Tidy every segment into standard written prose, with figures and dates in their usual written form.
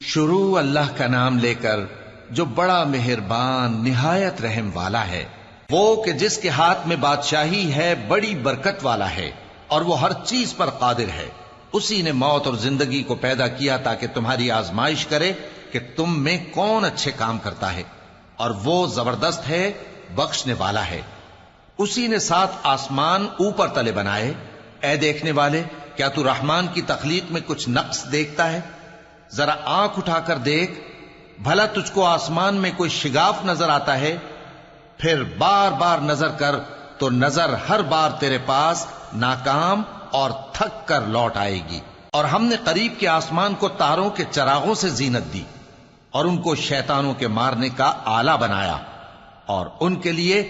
شروع اللہ کا نام لے کر جو بڑا مہربان نہایت رحم والا ہے، وہ کہ جس کے ہاتھ میں بادشاہی ہے، بڑی برکت والا ہے اور وہ ہر چیز پر قادر ہے۔ اسی نے موت اور زندگی کو پیدا کیا تاکہ تمہاری آزمائش کرے کہ تم میں کون اچھے کام کرتا ہے، اور وہ زبردست ہے، بخشنے والا ہے۔ اسی نے 7 آسمان اوپر تلے بنائے۔ اے دیکھنے والے، کیا تو رحمان کی تخلیق میں کچھ نقص دیکھتا ہے؟ ذرا آنکھ اٹھا کر دیکھ، بھلا تجھ کو آسمان میں کوئی شگاف نظر آتا ہے؟ پھر بار بار نظر کر تو نظر ہر بار تیرے پاس ناکام اور تھک کر لوٹ آئے گی۔ اور ہم نے قریب کے آسمان کو تاروں کے چراغوں سے زینت دی اور ان کو شیطانوں کے مارنے کا آلہ بنایا، اور ان کے لیے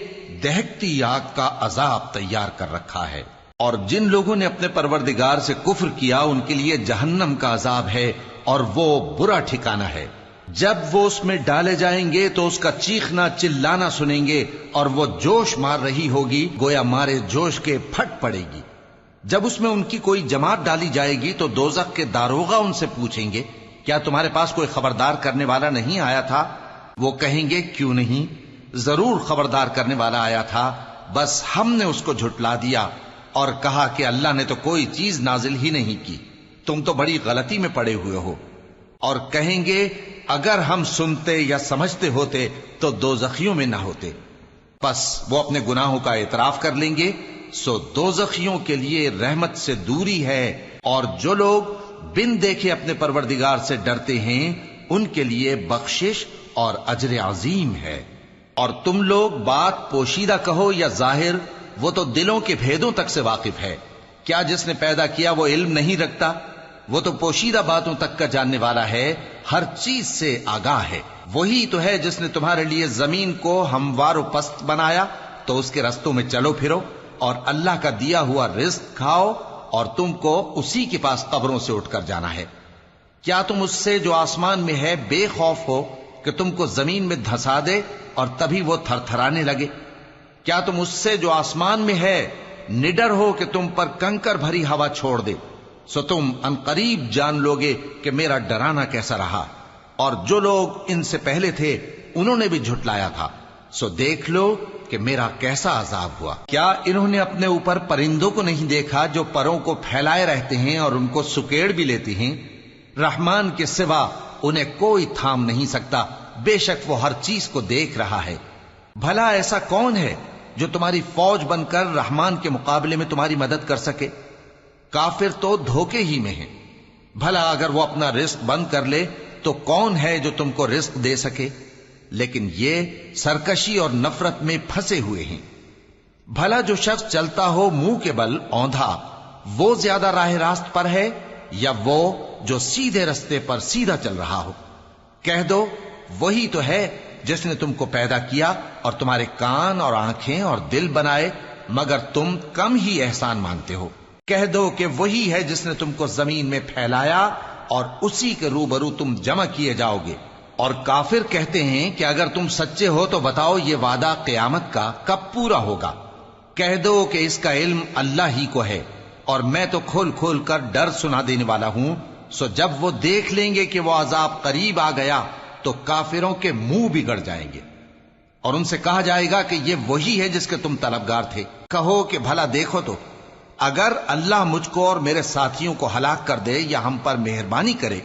دہکتی آگ کا عذاب تیار کر رکھا ہے۔ اور جن لوگوں نے اپنے پروردگار سے کفر کیا ان کے لیے جہنم کا عذاب ہے، اور وہ برا ٹھکانہ ہے۔ جب وہ اس میں ڈالے جائیں گے تو اس کا چیخنا چلانا سنیں گے، اور وہ جوش مار رہی ہوگی گویا مارے جوش کے پھٹ پڑے گی۔ جب اس میں ان کی کوئی جماعت ڈالی جائے گی تو دوزخ کے داروغہ ان سے پوچھیں گے، کیا تمہارے پاس کوئی خبردار کرنے والا نہیں آیا تھا؟ وہ کہیں گے، کیوں نہیں، ضرور خبردار کرنے والا آیا تھا، بس ہم نے اس کو جھٹلا دیا اور کہا کہ اللہ نے تو کوئی چیز نازل ہی نہیں کی، تم تو بڑی غلطی میں پڑے ہوئے ہو۔ اور کہیں گے، اگر ہم سنتے یا سمجھتے ہوتے تو دوزخیوں میں نہ ہوتے۔ پس وہ اپنے گناہوں کا اعتراف کر لیں گے، سو دوزخیوں کے لیے رحمت سے دوری ہے، اور جو لوگ بن دیکھے اپنے پروردگار سے ڈرتے ہیں ان کے لیے بخشش اور اجر عظیم ہے۔ اور تم لوگ بات پوشیدہ کہو یا ظاہر، وہ تو دلوں کے بھیدوں تک سے واقف ہے۔ کیا جس نے پیدا کیا وہ علم نہیں رکھتا؟ وہ تو پوشیدہ باتوں تک کا جاننے والا ہے، ہر چیز سے آگاہ ہے۔ وہی تو ہے جس نے تمہارے لیے زمین کو ہموار و پست بنایا تو اس کے رستوں میں چلو پھرو، اور اللہ کا دیا ہوا رزق کھاؤ، اور تم کو اسی کے پاس قبروں سے اٹھ کر جانا ہے۔ کیا تم اس سے جو آسمان میں ہے بے خوف ہو کہ تم کو زمین میں دھسا دے اور تبھی وہ تھر تھرانے لگے؟ کیا تم اس سے جو آسمان میں ہے نڈر ہو کہ تم پر کنکر بھری ہوا چھوڑ دے؟ سو تم ان قریب جان لوگے کہ میرا ڈرانا کیسا رہا۔ اور جو لوگ ان سے پہلے تھے انہوں نے بھی جھٹلایا تھا، سو دیکھ لو کہ میرا کیسا عذاب ہوا۔ کیا انہوں نے اپنے اوپر پرندوں کو نہیں دیکھا جو پروں کو پھیلائے رہتے ہیں اور ان کو سکیڑ بھی لیتے ہیں؟ رحمان کے سوا انہیں کوئی تھام نہیں سکتا، بے شک وہ ہر چیز کو دیکھ رہا ہے۔ بھلا ایسا کون ہے جو تمہاری فوج بن کر رحمان کے مقابلے میں تمہاری مدد کر سکے؟ کافر تو دھوکے ہی میں ہیں۔ بھلا اگر وہ اپنا رزق بند کر لے تو کون ہے جو تم کو رزق دے سکے؟ لیکن یہ سرکشی اور نفرت میں پھنسے ہوئے ہیں۔ بھلا جو شخص چلتا ہو منہ کے بل اوندھا، وہ زیادہ راہ راست پر ہے یا وہ جو سیدھے رستے پر سیدھا چل رہا ہو؟ کہہ دو، وہی تو ہے جس نے تم کو پیدا کیا اور تمہارے کان اور آنکھیں اور دل بنائے، مگر تم کم ہی احسان مانتے ہو۔ کہہ دو کہ وہی ہے جس نے تم کو زمین میں پھیلایا اور اسی کے روبرو تم جمع کیے جاؤ گے۔ اور کافر کہتے ہیں کہ اگر تم سچے ہو تو بتاؤ یہ وعدہ قیامت کا کب پورا ہوگا؟ کہہ دو کہ اس کا علم اللہ ہی کو ہے، اور میں تو کھول کھول کر ڈر سنا دینے والا ہوں۔ سو جب وہ دیکھ لیں گے کہ وہ عذاب قریب آ گیا تو کافروں کے منہ بگڑ جائیں گے، اور ان سے کہا جائے گا کہ یہ وہی ہے جس کے تم طلبگار تھے۔ کہو کہ بھلا دیکھو تو، اگر اللہ مجھ کو اور میرے ساتھیوں کو ہلاک کر دے یا ہم پر مہربانی کرے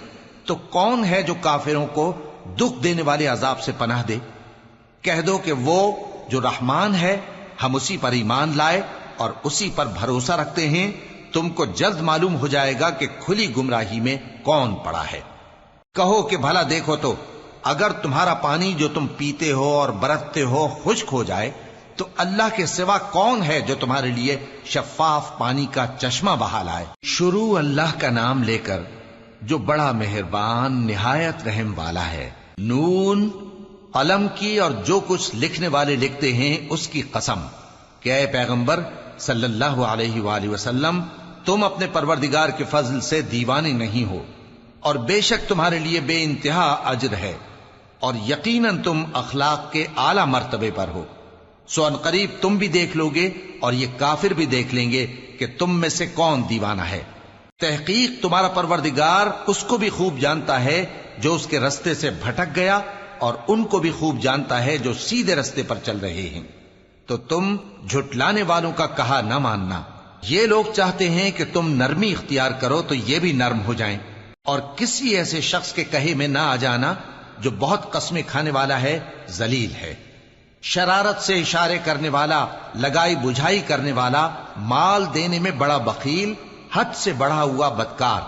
تو کون ہے جو کافروں کو دکھ دینے والے عذاب سے پناہ دے؟ کہہ دو کہ وہ جو رحمان ہے، ہم اسی پر ایمان لائے اور اسی پر بھروسہ رکھتے ہیں۔ تم کو جلد معلوم ہو جائے گا کہ کھلی گمراہی میں کون پڑا ہے۔ کہو کہ بھلا دیکھو تو، اگر تمہارا پانی جو تم پیتے ہو اور برتتے ہو خشک ہو جائے تو اللہ کے سوا کون ہے جو تمہارے لیے شفاف پانی کا چشمہ بہا لائے؟ شروع اللہ کا نام لے کر جو بڑا مہربان نہایت رحم والا ہے۔ نون، قلم کی اور جو کچھ لکھنے والے لکھتے ہیں اس کی قسم کہ اے پیغمبر صلی اللہ علیہ وآلہ وسلم، تم اپنے پروردگار کے فضل سے دیوانے نہیں ہو، اور بے شک تمہارے لیے بے انتہا اجر ہے، اور یقیناً تم اخلاق کے اعلی مرتبے پر ہو۔ سو ان قریب تم بھی دیکھ لو گے اور یہ کافر بھی دیکھ لیں گے کہ تم میں سے کون دیوانہ ہے۔ تحقیق تمہارا پروردگار اس کو بھی خوب جانتا ہے جو اس کے رستے سے بھٹک گیا اور ان کو بھی خوب جانتا ہے جو سیدھے رستے پر چل رہے ہیں۔ تو تم جھٹلانے والوں کا کہا نہ ماننا۔ یہ لوگ چاہتے ہیں کہ تم نرمی اختیار کرو تو یہ بھی نرم ہو جائیں، اور کسی ایسے شخص کے کہے میں نہ آ جانا جو بہت قسمیں کھانے والا ہے، ذلیل ہے، شرارت سے اشارے کرنے والا، لگائی بجھائی کرنے والا، مال دینے میں بڑا بخیل، حد سے بڑھا ہوا بدکار،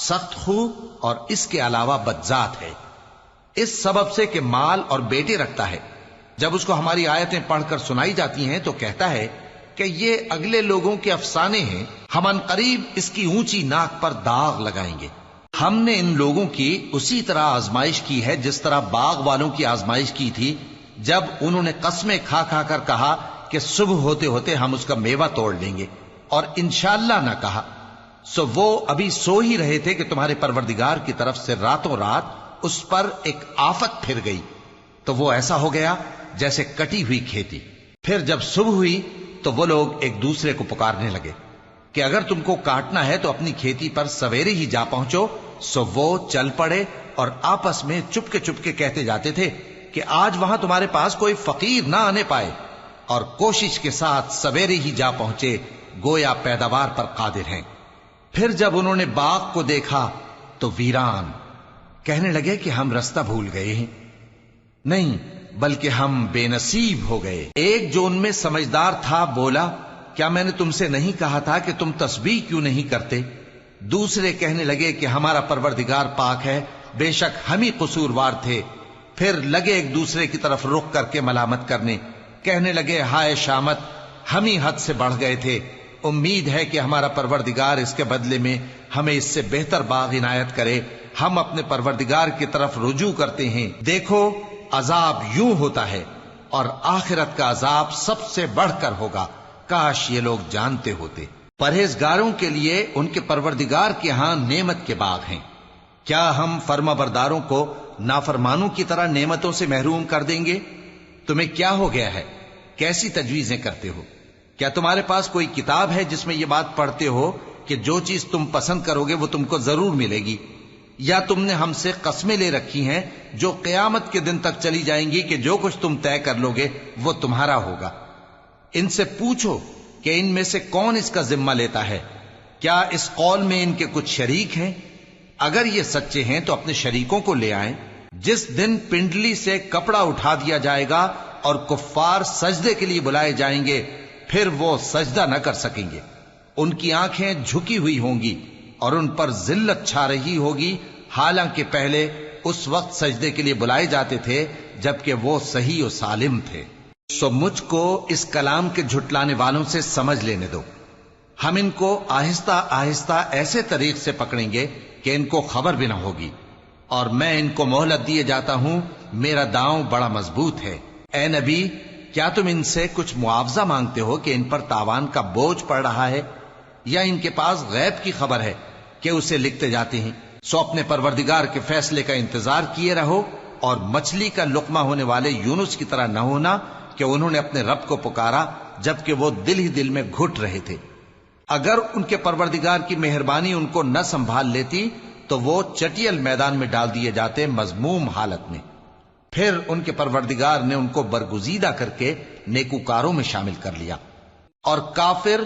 سخت خو اور اس کے علاوہ بدذات ہے، اس سبب سے کہ مال اور بیٹے رکھتا ہے۔ جب اس کو ہماری آیتیں پڑھ کر سنائی جاتی ہیں تو کہتا ہے کہ یہ اگلے لوگوں کے افسانے ہیں، ہم عنقریب اس کی اونچی ناک پر داغ لگائیں گے۔ ہم نے ان لوگوں کی اسی طرح آزمائش کی ہے جس طرح باغ والوں کی آزمائش کی تھی، جب انہوں نے قسمیں کھا کھا کر کہا کہ صبح ہوتے ہوتے ہم اس کا میوہ توڑ لیں گے، اور انشاءاللہ نہ کہا، سو وہ ابھی سو ہی رہے تھے کہ تمہارے پروردگار کی طرف سے راتوں رات اس پر ایک آفت پھر گئی، تو وہ ایسا ہو گیا جیسے کٹی ہوئی کھیتی۔ پھر جب صبح ہوئی تو وہ لوگ ایک دوسرے کو پکارنے لگے کہ اگر تم کو کاٹنا ہے تو اپنی کھیتی پر سویرے ہی جا پہنچو۔ سو وہ چل پڑے اور آپس میں چپ کے کہتے جاتے تھے کہ آج وہاں تمہارے پاس کوئی فقیر نہ آنے پائے، اور کوشش کے ساتھ سویرے ہی جا پہنچے، گویا پیداوار پر قادر ہیں۔ پھر جب انہوں نے باغ کو دیکھا تو ویران، کہنے لگے کہ ہم رستہ بھول گئے ہیں، نہیں بلکہ ہم بے نصیب ہو گئے۔ ایک جو ان میں سمجھدار تھا بولا، کیا میں نے تم سے نہیں کہا تھا کہ تم تسبیح کیوں نہیں کرتے؟ دوسرے کہنے لگے کہ ہمارا پروردگار پاک ہے، بے شک ہم ہی قصوروار تھے۔ پھر لگے ایک دوسرے کی طرف رخ کر کے ملامت کرنے، کہنے لگے ہائے شامت، ہم ہی حد سے بڑھ گئے تھے، امید ہے کہ ہمارا پروردگار اس کے بدلے میں ہمیں اس سے بہتر باغ عنایت کرے، ہم اپنے پروردگار کی طرف رجوع کرتے ہیں۔ دیکھو عذاب یوں ہوتا ہے، اور آخرت کا عذاب سب سے بڑھ کر ہوگا، کاش یہ لوگ جانتے ہوتے۔ پرہیزگاروں کے لیے ان کے پروردگار کے ہاں نعمت کے باغ ہیں۔ کیا ہم فرما برداروں کو نافرمانوں کی طرح نعمتوں سے محروم کر دیں گے؟ تمہیں کیا ہو گیا ہے؟ کیسی تجویزیں کرتے ہو؟ کیا تمہارے پاس کوئی کتاب ہے جس میں یہ بات پڑھتے ہو کہ جو چیز تم پسند کرو گے وہ تم کو ضرور ملے گی؟ یا تم نے ہم سے قسمیں لے رکھی ہیں جو قیامت کے دن تک چلی جائیں گی کہ جو کچھ تم طے کر لو گے وہ تمہارا ہوگا؟ ان سے پوچھو کہ ان میں سے کون اس کا ذمہ لیتا ہے؟ کیا اس قول میں ان کے کچھ شریک ہیں؟ اگر یہ سچے ہیں تو اپنے شریکوں کو لے آئیں۔ جس دن پنڈلی سے کپڑا اٹھا دیا جائے گا اور کفار سجدے کے لیے بلائے جائیں گے، پھر وہ سجدہ نہ کر سکیں گے، ان کی آنکھیں جھکی ہوئی ہوں گی اور ان پر ذلت چھا رہی ہوگی، حالانکہ پہلے اس وقت سجدے کے لیے بلائے جاتے تھے جبکہ وہ صحیح و سالم تھے۔ سو مجھ کو اس کلام کے جھٹلانے والوں سے سمجھ لینے دو، ہم ان کو آہستہ آہستہ ایسے طریق سے پکڑیں گے کہ ان کو خبر بھی نہ ہوگی، اور میں ان کو مہلت دیے جاتا ہوں، میرا داؤں بڑا مضبوط ہے۔ اے نبی، کیا تم ان سے کچھ معاوضہ مانگتے ہو کہ ان پر تاوان کا بوجھ پڑ رہا ہے، یا ان کے پاس غیب کی خبر ہے کہ اسے لکھتے جاتے ہیں؟ سو اپنے پروردگار کے فیصلے کا انتظار کیے رہو، اور مچھلی کا لقمہ ہونے والے یونس کی طرح نہ ہونا کہ انہوں نے اپنے رب کو پکارا جبکہ وہ دل ہی دل میں گھٹ رہے تھے۔ اگر ان کے پروردگار کی مہربانی ان کو نہ سنبھال لیتی تو وہ چٹیل میدان میں ڈال دیے جاتے مذموم حالت میں۔ پھر ان کے پروردگار نے ان کو برگزیدہ کر کے نیکوکاروں میں شامل کر لیا۔ اور کافر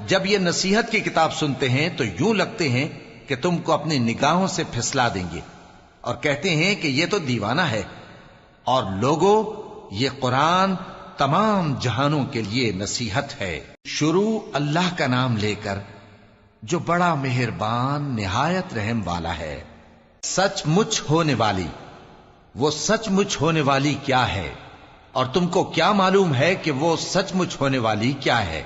جب یہ نصیحت کی کتاب سنتے ہیں تو یوں لگتے ہیں کہ تم کو اپنی نگاہوں سے پھسلا دیں گے، اور کہتے ہیں کہ یہ تو دیوانہ ہے۔ اور لوگوں، یہ قرآن تمام جہانوں کے لیے نصیحت ہے۔ شروع اللہ کا نام لے کر جو بڑا مہربان نہایت رحم والا ہے۔ سچ مچ ہونے والی، وہ سچ مچ ہونے والی کیا ہے؟ اور تم کو کیا معلوم ہے کہ وہ سچ مچ ہونے والی کیا ہے؟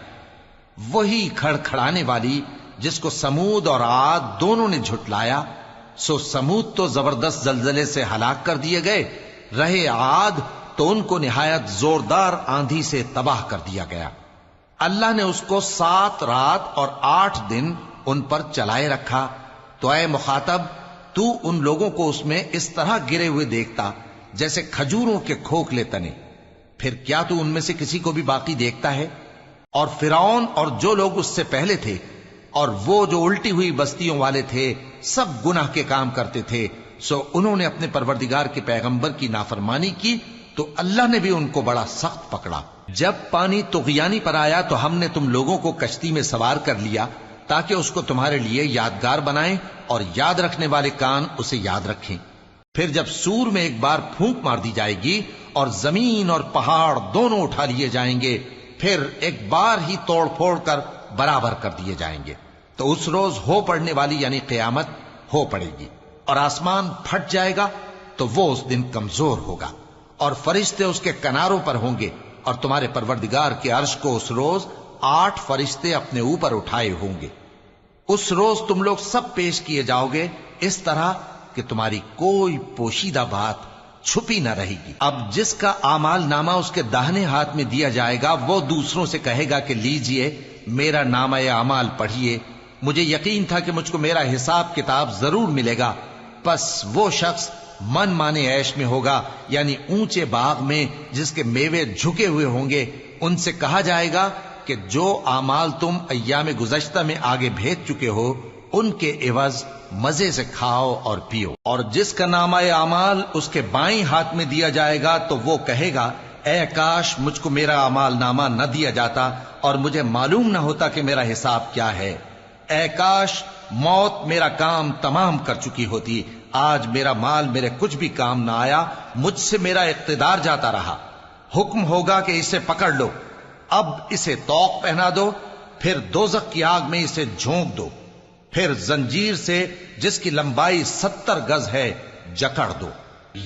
وہی کھڑکھڑانے والی جس کو سمود اور عاد دونوں نے جھٹلایا۔ سو سمود تو زبردست زلزلے سے ہلاک کر دیے گئے، رہے عاد تو ان کو نہایت زوردار آندھی سے تباہ کر دیا گیا۔ اللہ نے اس کو 7 رات اور 8 دن ان پر چلائے رکھا، تو اے مخاطب، تو ان لوگوں کو اس میں اس طرح گرے ہوئے دیکھتا جیسے کھجوروں کے کھوکھلے تنے، پھر کیا تو ان میں سے کسی کو بھی باقی دیکھتا ہے؟ اور فرعون اور جو لوگ اس سے پہلے تھے اور وہ جو الٹی ہوئی بستیوں والے تھے، سب گناہ کے کام کرتے تھے، سو انہوں نے اپنے پروردگار کے پیغمبر کی نافرمانی کی تو اللہ نے بھی ان کو بڑا سخت پکڑا۔ جب پانی طغیانی پر آیا تو ہم نے تم لوگوں کو کشتی میں سوار کر لیا تاکہ اس کو تمہارے لیے یادگار بنائیں اور یاد رکھنے والے کان اسے یاد رکھیں۔ پھر جب سور میں ایک بار پھونک مار دی جائے گی اور زمین اور پہاڑ دونوں اٹھا لیے جائیں گے، پھر ایک بار ہی توڑ پھوڑ کر برابر کر دیے جائیں گے، تو اس روز ہو پڑنے والی یعنی قیامت ہو پڑے گی، اور آسمان پھٹ جائے گا تو وہ اس دن کمزور ہوگا، اور فرشتے اس کے کناروں پر ہوں گے، اور تمہارے پروردگار کے عرش کو اس روز 8 فرشتے اپنے اوپر اٹھائے ہوں گے۔ اس روز تم لوگ سب پیش کیے جاؤ گے اس طرح کہ تمہاری کوئی پوشیدہ بات چھپی نہ رہے گی۔ اب جس کا اعمال نامہ اس کے داہنے ہاتھ میں دیا جائے گا وہ دوسروں سے کہے گا کہ لیجئے میرا نامہ اعمال پڑھیے، مجھے یقین تھا کہ مجھ کو میرا حساب کتاب ضرور ملے گا۔ پس وہ شخص من مانے عیش میں ہوگا، یعنی اونچے باغ میں جس کے میوے جھکے ہوئے ہوں گے۔ ان سے کہا جائے گا کہ جو اعمال تم ایام گزشتہ میں آگے بھیج چکے ہو ان کے عوض مزے سے کھاؤ اور پیو۔ اور جس کا نامہ اعمال اس کے بائیں ہاتھ میں دیا جائے گا تو وہ کہے گا اے کاش مجھ کو میرا اعمال نامہ نہ دیا جاتا اور مجھے معلوم نہ ہوتا کہ میرا حساب کیا ہے۔ اے کاش موت میرا کام تمام کر چکی ہوتی، آج میرا مال میرے کچھ بھی کام نہ آیا، مجھ سے میرا اقتدار جاتا رہا۔ حکم ہوگا کہ اسے پکڑ لو، اب اسے طوق پہنا دو، پھر دوزخ کی آگ میں اسے جھونک دو، پھر زنجیر سے جس کی لمبائی 70 گز ہے جکڑ دو۔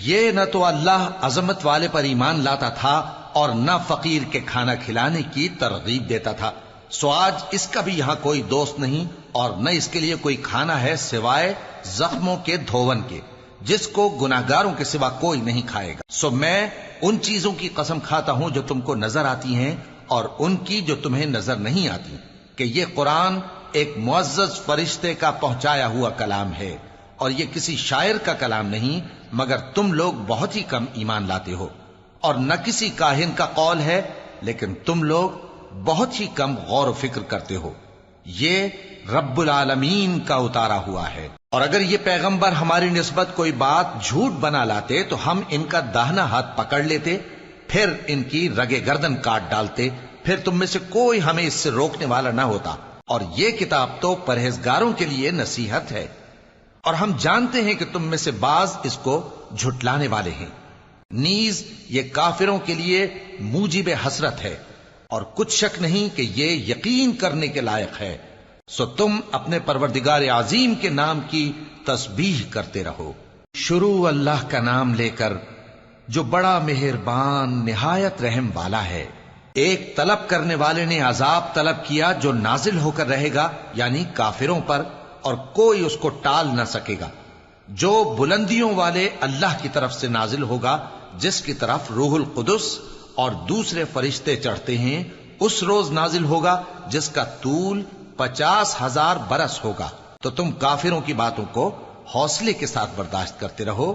یہ نہ تو اللہ عظمت والے پر ایمان لاتا تھا اور نہ فقیر کے کھانا کھلانے کی ترغیب دیتا تھا، سو آج اس کا بھی یہاں کوئی دوست نہیں اور نہ اس کے لیے کوئی کھانا ہے سوائے زخموں کے دھون کے، جس کو گناہگاروں کے سوا کوئی نہیں کھائے گا۔ سو میں ان چیزوں کی قسم کھاتا ہوں جو تم کو نظر آتی ہیں اور ان کی جو تمہیں نظر نہیں آتی، کہ یہ قرآن ایک معزز فرشتے کا پہنچایا ہوا کلام ہے، اور یہ کسی شاعر کا کلام نہیں، مگر تم لوگ بہت ہی کم ایمان لاتے ہو، اور نہ کسی کاہن کا قول ہے، لیکن تم لوگ بہت ہی کم غور و فکر کرتے ہو۔ یہ رب العالمین کا اتارا ہوا ہے، اور اگر یہ پیغمبر ہماری نسبت کوئی بات جھوٹ بنا لاتے تو ہم ان کا داہنا ہاتھ پکڑ لیتے، پھر ان کی رگے گردن کاٹ ڈالتے، پھر تم میں سے کوئی ہمیں اس سے روکنے والا نہ ہوتا۔ اور یہ کتاب تو پرہیزگاروں کے لیے نصیحت ہے، اور ہم جانتے ہیں کہ تم میں سے بعض اس کو جھٹلانے والے ہیں۔ نیز یہ کافروں کے لیے موجب حسرت ہے، اور کچھ شک نہیں کہ یہ یقین کرنے کے لائق ہے، سو تم اپنے پروردگار عظیم کے نام کی تسبیح کرتے رہو۔ شروع اللہ کا نام لے کر جو بڑا مہربان نہایت رحم والا ہے۔ ایک طلب کرنے والے نے عذاب طلب کیا جو نازل ہو کر رہے گا، یعنی کافروں پر، اور کوئی اس کو ٹال نہ سکے گا، جو بلندیوں والے اللہ کی طرف سے نازل ہوگا، جس کی طرف روح القدس اور دوسرے فرشتے چڑھتے ہیں، اس روز نازل ہوگا جس کا طول 50,000 برس ہوگا۔ تو تم کافروں کی باتوں کو حوصلے کے ساتھ برداشت کرتے رہو۔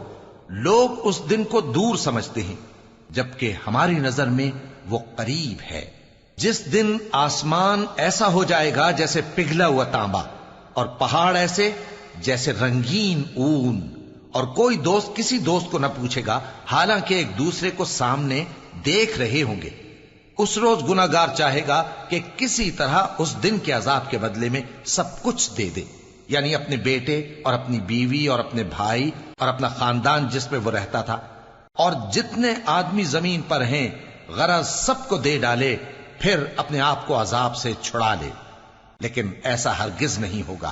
لوگ اس دن کو دور سمجھتے ہیں، جبکہ ہماری نظر میں وہ قریب ہے۔ جس دن آسمان ایسا ہو جائے گا جیسے پگھلا ہوا تانبا، اور پہاڑ ایسے جیسے رنگین اون، اور کوئی دوست کسی دوست کو نہ پوچھے گا، حالانکہ ایک دوسرے کو سامنے دیکھ رہے ہوں گے۔ اس روز گناہگار چاہے گا کہ کسی طرح اس دن کے عذاب کے بدلے میں سب کچھ دے دے، یعنی اپنے بیٹے اور اپنی بیوی اور اپنے بھائی اور اپنا خاندان جس میں وہ رہتا تھا، اور جتنے آدمی زمین پر ہیں، غرض سب کو دے ڈالے، پھر اپنے آپ کو عذاب سے چھڑا لے۔ لیکن ایسا ہرگز نہیں ہوگا۔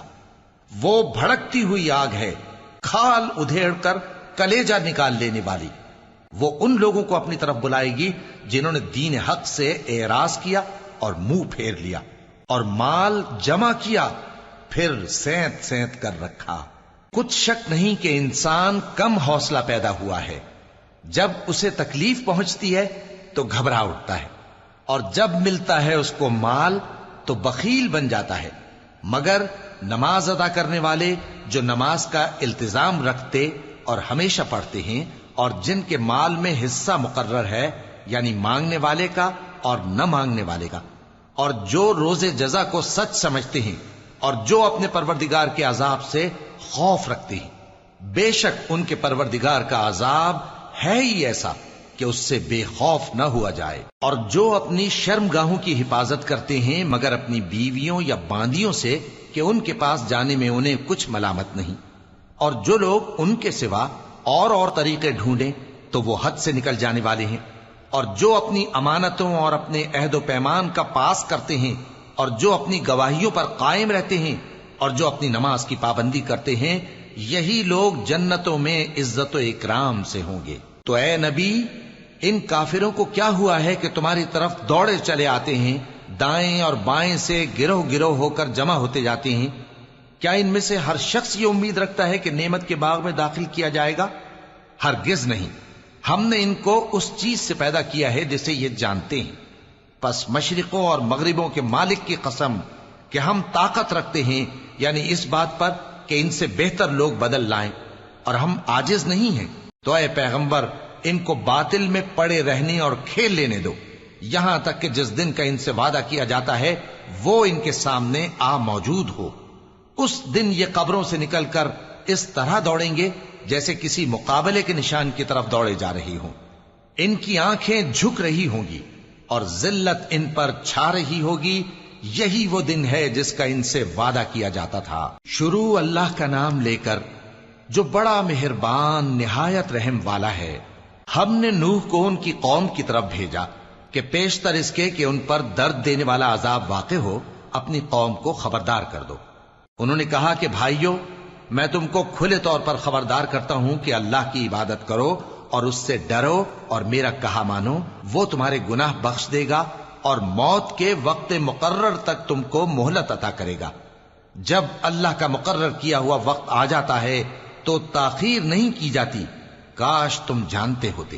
وہ بھڑکتی ہوئی آگ ہے، کھال ادھیڑ کر کلیجہ نکال لینے والی۔ وہ ان لوگوں کو اپنی طرف بلائے گی جنہوں نے دین حق سے اعراض کیا اور منہ پھیر لیا، اور مال جمع کیا پھر سینت سینت کر رکھا۔ کچھ شک نہیں کہ انسان کم حوصلہ پیدا ہوا ہے، جب اسے تکلیف پہنچتی ہے تو گھبرا اٹھتا ہے، اور جب ملتا ہے اس کو مال تو بخیل بن جاتا ہے، مگر نماز ادا کرنے والے جو نماز کا التزام رکھتے اور ہمیشہ پڑھتے ہیں، اور جن کے مال میں حصہ مقرر ہے، یعنی مانگنے والے کا اور نہ مانگنے والے کا، اور جو روز جزا کو سچ سمجھتے ہیں، اور جو اپنے پروردگار کے عذاب سے خوف رکھتے ہیں، بے شک ان کے پروردگار کا عذاب ہے ہی ایسا کہ اس سے بے خوف نہ ہوا جائے۔ اور جو اپنی شرمگاہوں کی حفاظت کرتے ہیں مگر اپنی بیویوں یا باندیوں سے کہ ان کے پاس جانے میں انہیں کچھ ملامت نہیں، اور جو لوگ ان کے سوا اور طریقے ڈھونڈیں تو وہ حد سے نکل جانے والے ہیں، اور جو اپنی امانتوں اور اپنے عہد و پیمان کا پاس کرتے ہیں، اور جو اپنی گواہیوں پر قائم رہتے ہیں، اور جو اپنی نماز کی پابندی کرتے ہیں، یہی لوگ جنتوں میں عزت و اکرام سے ہوں گے۔ تو اے نبی، ان کافروں کو کیا ہوا ہے کہ تمہاری طرف دوڑے چلے آتے ہیں، دائیں اور بائیں سے گروہ گروہ ہو کر جمع ہوتے جاتے ہیں؟ کیا ان میں سے ہر شخص یہ امید رکھتا ہے کہ نعمت کے باغ میں داخل کیا جائے گا؟ ہرگز نہیں۔ ہم نے ان کو اس چیز سے پیدا کیا ہے جسے یہ جانتے ہیں، پس مشرقوں اور مغربوں کے مالک کی قسم کہ ہم طاقت رکھتے ہیں، یعنی اس بات پر کہ ان سے بہتر لوگ بدل لائیں، اور ہم عاجز نہیں ہیں۔ تو اے پیغمبر، ان کو باطل میں پڑے رہنے اور کھیل لینے دو، یہاں تک کہ جس دن کا ان سے وعدہ کیا جاتا ہے وہ ان کے سامنے آ موجود ہو۔ اس دن یہ قبروں سے نکل کر اس طرح دوڑیں گے جیسے کسی مقابلے کے نشان کی طرف دوڑے جا رہی ہوں۔ ان کی آنکھیں جھک رہی ہوں گی اور ذلت ان پر چھا رہی ہوگی، یہی وہ دن ہے جس کا ان سے وعدہ کیا جاتا تھا۔ شروع اللہ کا نام لے کر جو بڑا مہربان نہایت رحم والا ہے۔ ہم نے نوح کو ان کی قوم کی طرف بھیجا کہ پیشتر اس کے کہ ان پر درد دینے والا عذاب واقع ہو، اپنی قوم کو خبردار کر دو۔ انہوں نے کہا کہ بھائیو، میں تم کو کھلے طور پر خبردار کرتا ہوں کہ اللہ کی عبادت کرو اور اس سے ڈرو اور میرا کہا مانو، وہ تمہارے گناہ بخش دے گا اور موت کے وقت مقرر تک تم کو مہلت عطا کرے گا۔ جب اللہ کا مقرر کیا ہوا وقت آ جاتا ہے تو تاخیر نہیں کی جاتی، کاش تم جانتے ہوتے۔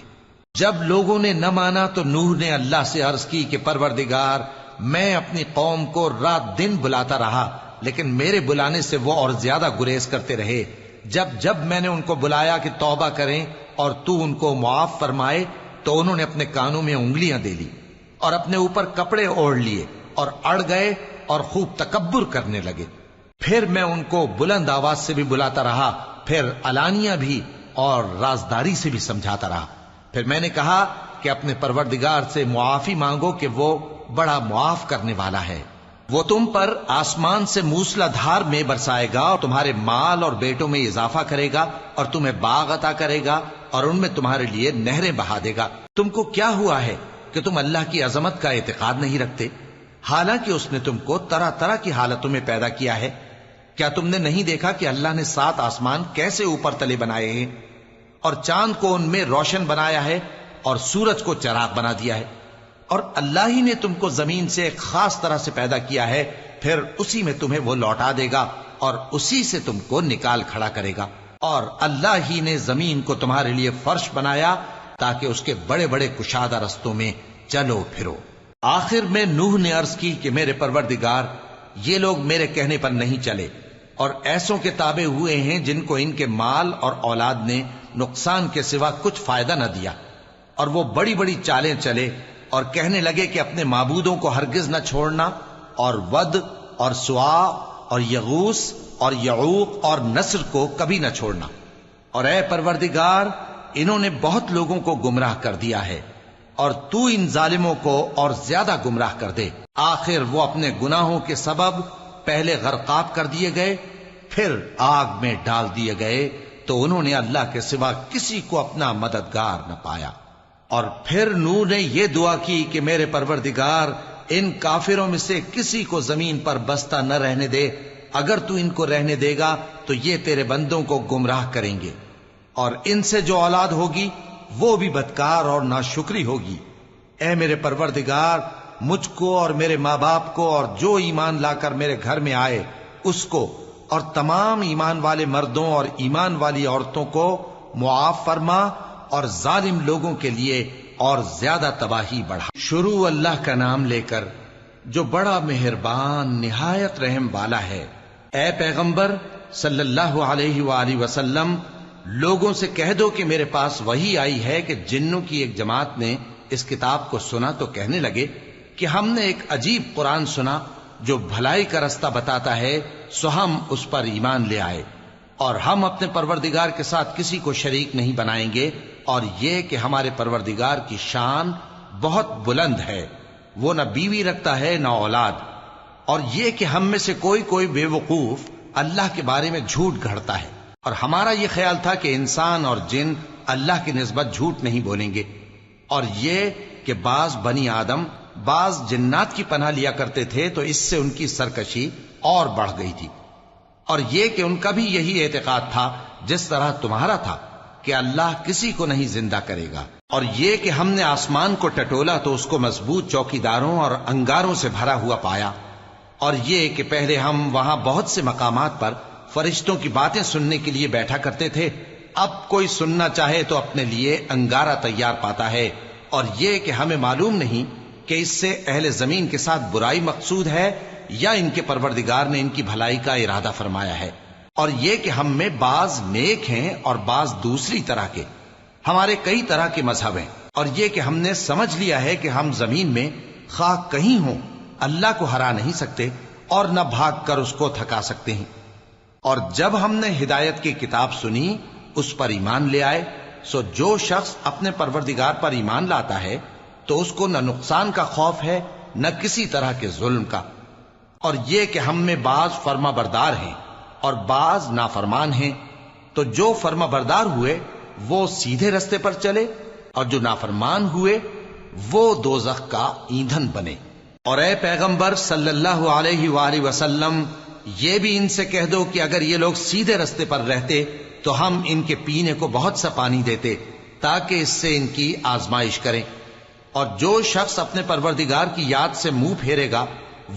جب لوگوں نے نہ مانا تو نوح نے اللہ سے عرض کی کہ پروردگار، میں اپنی قوم کو رات دن بلاتا رہا، لیکن میرے بلانے سے وہ اور زیادہ گریز کرتے رہے۔ جب میں نے ان کو بلایا کہ توبہ کریں اور تو ان کو معاف فرمائے تو انہوں نے اپنے کانوں میں انگلیاں دے لی اور اپنے اوپر کپڑے اوڑھ لیے اور اڑ گئے اور خوب تکبر کرنے لگے۔ پھر میں ان کو بلند آواز سے بھی بلاتا رہا، پھر علانیہ بھی اور رازداری سے بھی سمجھاتا رہا۔ پھر میں نے کہا کہ اپنے پروردگار سے معافی مانگو کہ وہ بڑا معاف کرنے والا ہے۔ وہ تم پر آسمان سے موسلا دھار میں برسائے گا اور تمہارے مال اور بیٹوں میں اضافہ کرے گا اور تمہیں باغ عطا کرے گا اور ان میں تمہارے لیے نہریں بہا دے گا۔ تم کو کیا ہوا ہے کہ تم اللہ کی عظمت کا اعتقاد نہیں رکھتے، حالانکہ اس نے تم کو طرح طرح کی حالتوں میں پیدا کیا ہے؟ کیا تم نے نہیں دیکھا کہ اللہ نے 7 آسمان کیسے اوپر تلے بنائے ہیں اور چاند کو ان میں روشن بنایا ہے اور سورج کو چراغ بنا دیا ہے؟ اور اللہ ہی نے تم کو زمین سے ایک خاص طرح سے پیدا کیا ہے، پھر اسی میں تمہیں وہ لوٹا دے گا اور اسی سے تم کو نکال کھڑا کرے گا۔ اور اللہ ہی نے زمین کو تمہارے لیے فرش بنایا تاکہ اس کے بڑے بڑے کشادہ رستوں میں چلو پھرو۔ آخر میں نوح نے عرض کی کہ میرے پروردگار، یہ لوگ میرے کہنے پر نہیں چلے اور ایسوں کے تابع ہوئے ہیں جن کو ان کے مال اور اولاد نے نقصان کے سوا کچھ فائدہ نہ دیا، اور وہ بڑی بڑی چالیں چلے اور کہنے لگے کہ اپنے معبودوں کو ہرگز نہ چھوڑنا، اور ود اور سوا اور یغوث اور یعوق اور نصر کو کبھی نہ چھوڑنا۔ اور اے پروردگار، انہوں نے بہت لوگوں کو گمراہ کر دیا ہے، اور تو ان ظالموں کو اور زیادہ گمراہ کر دے۔ آخر وہ اپنے گناہوں کے سبب پہلے غرقاب کر دیے گئے، پھر آگ میں ڈال دیے گئے، تو انہوں نے اللہ کے سوا کسی کو اپنا مددگار نہ پایا۔ اور پھر نوح نے یہ دعا کی کہ میرے پروردگار، ان کافروں میں سے کسی کو زمین پر بستہ نہ رہنے دے، اگر تو ان کو رہنے دے گا تو یہ تیرے بندوں کو گمراہ کریں گے، اور ان سے جو اولاد ہوگی وہ بھی بدکار اور ناشکری ہوگی۔ اے میرے پروردگار، مجھ کو اور میرے ماں باپ کو اور جو ایمان لا کر میرے گھر میں آئے اس کو اور تمام ایمان والے مردوں اور ایمان والی عورتوں کو معاف فرما، اور ظالم لوگوں کے لیے اور زیادہ تباہی بڑھا۔ شروع اللہ کا نام لے کر جو بڑا مہربان نہایت رحم والا ہے۔ اے پیغمبر صلی اللہ علیہ وآلہ وسلم، لوگوں سے کہہ دو کہ میرے پاس وحی آئی ہے کہ جنوں کی ایک جماعت نے اس کتاب کو سنا تو کہنے لگے کہ ہم نے ایک عجیب قرآن سنا جو بھلائی کا رستہ بتاتا ہے، سو ہم اس پر ایمان لے آئے۔ اور ہم اپنے پروردگار کے ساتھ کسی کو شریک نہیں بنائیں گے، اور یہ کہ ہمارے پروردگار کی شان بہت بلند ہے، وہ نہ بیوی رکھتا ہے نہ اولاد، اور یہ کہ ہم میں سے کوئی بے وقوف اللہ کے بارے میں جھوٹ گھڑتا ہے، اور ہمارا یہ خیال تھا کہ انسان اور جن اللہ کی نسبت جھوٹ نہیں بولیں گے، اور یہ کہ بعض بنی آدم بعض جنات کی پناہ لیا کرتے تھے تو اس سے ان کی سرکشی اور بڑھ گئی تھی، اور یہ کہ ان کا بھی یہی اعتقاد تھا جس طرح تمہارا تھا کہ اللہ کسی کو نہیں زندہ کرے گا، اور یہ کہ ہم نے آسمان کو ٹٹولا تو اس کو مضبوط چوکیداروں اور انگاروں سے بھرا ہوا پایا، اور یہ کہ پہلے ہم وہاں بہت سے مقامات پر فرشتوں کی باتیں سننے کے لیے بیٹھا کرتے تھے، اب کوئی سننا چاہے تو اپنے لیے انگارہ تیار پاتا ہے، اور یہ کہ ہمیں معلوم نہیں کہ اس سے اہل زمین کے ساتھ برائی مقصود ہے یا ان کے پروردگار نے ان کی بھلائی کا ارادہ فرمایا ہے، اور یہ کہ ہم میں بعض نیک ہیں اور بعض دوسری طرح کے، ہمارے کئی طرح کے مذہب ہیں، اور یہ کہ ہم نے سمجھ لیا ہے کہ ہم زمین میں خواہ کہیں ہوں اللہ کو ہرا نہیں سکتے اور نہ بھاگ کر اس کو تھکا سکتے ہیں، اور جب ہم نے ہدایت کی کتاب سنی اس پر ایمان لے آئے، سو جو شخص اپنے پروردگار پر ایمان لاتا ہے تو اس کو نہ نقصان کا خوف ہے نہ کسی طرح کے ظلم کا، اور یہ کہ ہم میں بعض فرما بردار ہیں اور بعض نافرمان ہیں، تو جو فرما بردار ہوئے وہ سیدھے رستے پر چلے، اور جو نافرمان ہوئے وہ دوزخ کا ایندھن بنے۔ اور اے پیغمبر صلی اللہ علیہ وآلہ وسلم، یہ بھی ان سے کہہ دو کہ اگر یہ لوگ سیدھے رستے پر رہتے تو ہم ان کے پینے کو بہت سا پانی دیتے تاکہ اس سے ان کی آزمائش کریں، اور جو شخص اپنے پروردگار کی یاد سے منہ پھیرے گا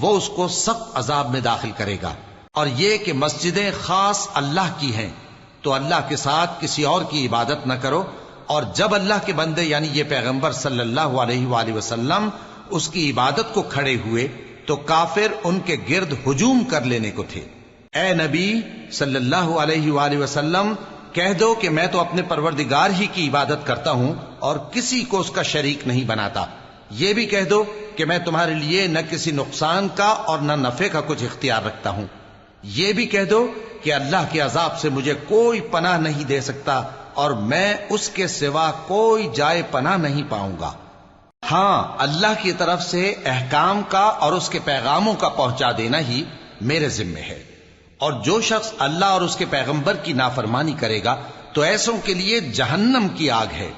وہ اس کو سخت عذاب میں داخل کرے گا، اور یہ کہ مسجدیں خاص اللہ کی ہیں تو اللہ کے ساتھ کسی اور کی عبادت نہ کرو، اور جب اللہ کے بندے یعنی یہ پیغمبر صلی اللہ علیہ وآلہ وسلم اس کی عبادت کو کھڑے ہوئے تو کافر ان کے گرد ہجوم کر لینے کو تھے۔ اے نبی صلی اللہ علیہ وآلہ وسلم، کہہ دو کہ میں تو اپنے پروردگار ہی کی عبادت کرتا ہوں اور کسی کو اس کا شریک نہیں بناتا، یہ بھی کہہ دو کہ میں تمہارے لیے نہ کسی نقصان کا اور نہ نفع کا کچھ اختیار رکھتا ہوں، یہ بھی کہہ دو کہ اللہ کے عذاب سے مجھے کوئی پناہ نہیں دے سکتا اور میں اس کے سوا کوئی جائے پناہ نہیں پاؤں گا، ہاں اللہ کی طرف سے احکام کا اور اس کے پیغاموں کا پہنچا دینا ہی میرے ذمہ ہے، اور جو شخص اللہ اور اس کے پیغمبر کی نافرمانی کرے گا تو ایسوں کے لیے جہنم کی آگ ہے،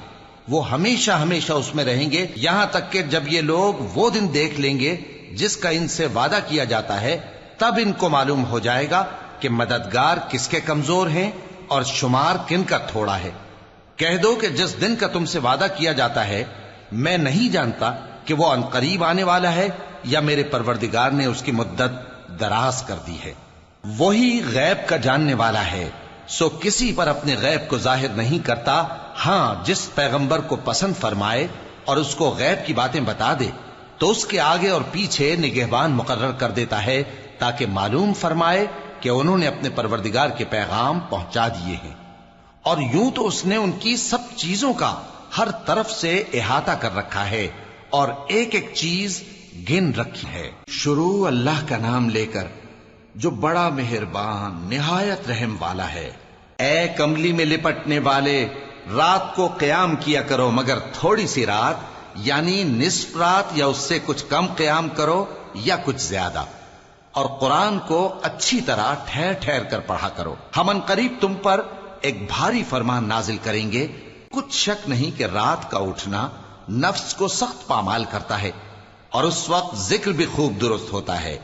وہ ہمیشہ ہمیشہ اس میں رہیں گے، یہاں تک کہ جب یہ لوگ وہ دن دیکھ لیں گے جس کا ان سے وعدہ کیا جاتا ہے، تب ان کو معلوم ہو جائے گا کہ مددگار کس کے کمزور ہیں اور شمار کن کا تھوڑا ہے۔ کہہ دو کہ جس دن کا تم سے وعدہ کیا جاتا ہے میں نہیں جانتا کہ وہ عنقریب آنے والا ہے یا میرے پروردگار نے اس کی مدت دراز کر دی ہے، وہی غیب کا جاننے والا ہے، سو کسی پر اپنے غیب کو ظاہر نہیں کرتا، ہاں جس پیغمبر کو پسند فرمائے اور اس کو غیب کی باتیں بتا دے تو اس کے آگے اور پیچھے نگہبان مقرر کر دیتا ہے تاکہ معلوم فرمائے کہ انہوں نے اپنے پروردگار کے پیغام پہنچا دیے ہیں، اور یوں تو اس نے ان کی سب چیزوں کا ہر طرف سے احاطہ کر رکھا ہے اور ایک ایک چیز گن رکھی ہے۔ شروع اللہ کا نام لے کر جو بڑا مہربان نہایت رحم والا ہے۔ اے کملی میں لپٹنے والے، رات کو قیام کیا کرو مگر تھوڑی سی رات، یعنی نصف رات یا اس سے کچھ کم قیام کرو یا کچھ زیادہ، اور قرآن کو اچھی طرح ٹھہر ٹھہر کر پڑھا کرو، ہم ان قریب تم پر ایک بھاری فرمان نازل کریں گے۔ کچھ شک نہیں کہ رات کا اٹھنا نفس کو سخت پامال کرتا ہے اور اس وقت ذکر بھی خوب درست ہوتا ہے،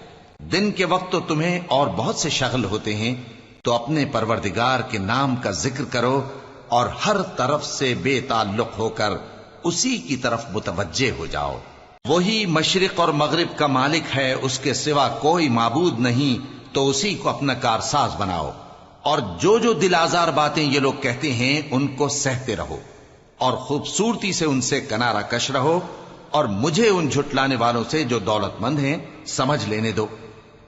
دن کے وقت تو تمہیں اور بہت سے شغل ہوتے ہیں، تو اپنے پروردگار کے نام کا ذکر کرو اور ہر طرف سے بے تعلق ہو کر اسی کی طرف متوجہ ہو جاؤ۔ وہی مشرق اور مغرب کا مالک ہے، اس کے سوا کوئی معبود نہیں، تو اسی کو اپنا کارساز بناؤ، اور جو جو دل آزار باتیں یہ لوگ کہتے ہیں ان کو سہتے رہو اور خوبصورتی سے ان سے کنارہ کش رہو، اور مجھے ان جھٹلانے والوں سے جو دولت مند ہیں سمجھ لینے دو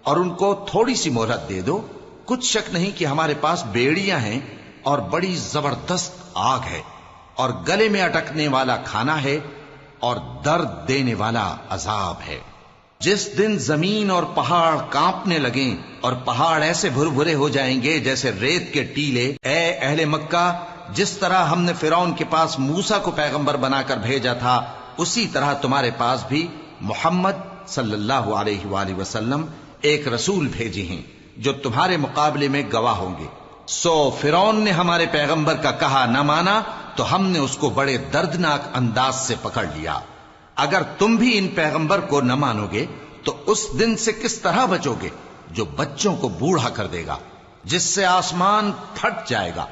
اور ان کو تھوڑی سی مہلت دے دو۔ کچھ شک نہیں کہ ہمارے پاس بیڑیاں ہیں اور بڑی زبردست آگ ہے، اور گلے میں اٹکنے والا کھانا ہے اور درد دینے والا عذاب ہے۔ جس دن زمین اور پہاڑ کانپنے لگیں اور پہاڑ ایسے بھربھرے ہو جائیں گے جیسے ریت کے ٹیلے، اے اہل مکہ، جس طرح ہم نے فرعون کے پاس موسیٰ کو پیغمبر بنا کر بھیجا تھا، اسی طرح تمہارے پاس بھی محمد صلی اللہ علیہ وآلہ وسلم ایک رسول بھیجے ہیں جو تمہارے مقابلے میں گواہ ہوں گے۔ سو فرعون نے ہمارے پیغمبر کا کہا نہ مانا تو ہم نے اس کو بڑے دردناک انداز سے پکڑ لیا۔ اگر تم بھی ان پیغمبر کو نہ مانو گے تو اس دن سے کس طرح بچو گے جو بچوں کو بوڑھا کر دے گا، جس سے آسمان پھٹ جائے گا۔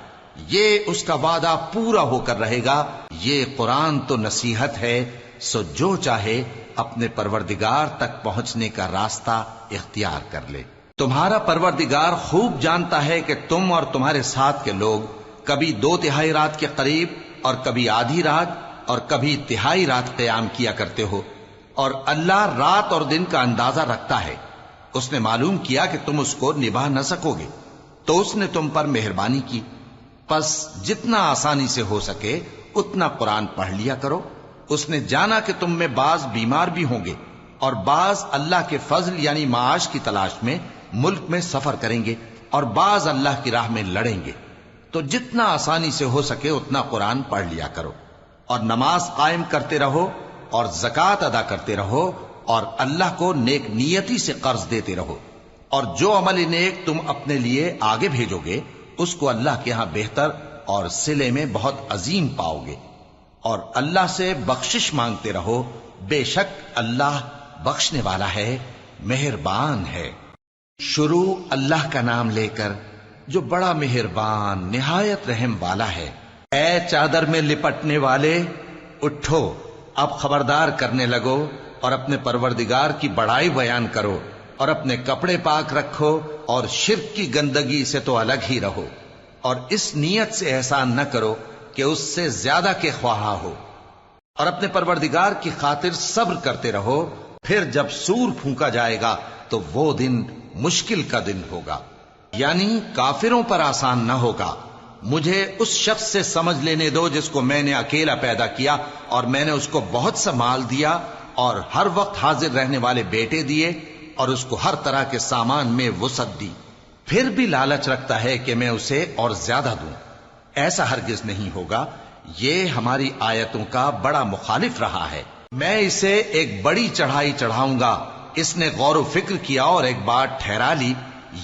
یہ اس کا وعدہ پورا ہو کر رہے گا۔ یہ قرآن تو نصیحت ہے، سو جو چاہے اپنے پروردگار تک پہنچنے کا راستہ اختیار کر لے۔ تمہارا پروردگار خوب جانتا ہے کہ تم اور تمہارے ساتھ کے لوگ کبھی 2/3 رات کے قریب اور کبھی آدھی رات اور کبھی تہائی رات قیام کیا کرتے ہو، اور اللہ رات اور دن کا اندازہ رکھتا ہے۔ اس نے معلوم کیا کہ تم اس کو نبھا نہ سکو گے تو اس نے تم پر مہربانی کی، پس جتنا آسانی سے ہو سکے اتنا قرآن پڑھ لیا کرو۔ اس نے جانا کہ تم میں بعض بیمار بھی ہوں گے اور بعض اللہ کے فضل یعنی معاش کی تلاش میں ملک میں سفر کریں گے اور بعض اللہ کی راہ میں لڑیں گے، تو جتنا آسانی سے ہو سکے اتنا قرآن پڑھ لیا کرو، اور نماز قائم کرتے رہو اور زکوٰۃ ادا کرتے رہو اور اللہ کو نیک نیتی سے قرض دیتے رہو، اور جو عمل نیک تم اپنے لیے آگے بھیجو گے اس کو اللہ کے ہاں بہتر اور صلے میں بہت عظیم پاؤ گے، اور اللہ سے بخشش مانگتے رہو، بے شک اللہ بخشنے والا ہے، مہربان ہے۔ شروع اللہ کا نام لے کر جو بڑا مہربان نہایت رحم والا ہے۔ اے چادر میں لپٹنے والے، اٹھو، اب خبردار کرنے لگو اور اپنے پروردگار کی بڑائی بیان کرو، اور اپنے کپڑے پاک رکھو اور شرک کی گندگی سے تو الگ ہی رہو، اور اس نیت سے احسان نہ کرو کہ اس سے زیادہ کے خواہاں ہو، اور اپنے پروردگار کی خاطر صبر کرتے رہو۔ پھر جب سور پھونکا جائے گا تو وہ دن مشکل کا دن ہوگا، یعنی کافروں پر آسان نہ ہوگا۔ مجھے اس شخص سے سمجھ لینے دو جس کو میں نے اکیلا پیدا کیا اور میں نے اس کو بہت سا مال دیا اور ہر وقت حاضر رہنے والے بیٹے دیے اور اس کو ہر طرح کے سامان میں وسعت دی، پھر بھی لالچ رکھتا ہے کہ میں اسے اور زیادہ دوں۔ ایسا ہرگز نہیں ہوگا، یہ ہماری آیتوں کا بڑا مخالف رہا ہے۔ میں اسے ایک بڑی چڑھائی چڑھاؤں گا۔ اس نے غور و فکر کیا اور ایک بات ٹھہرا لی،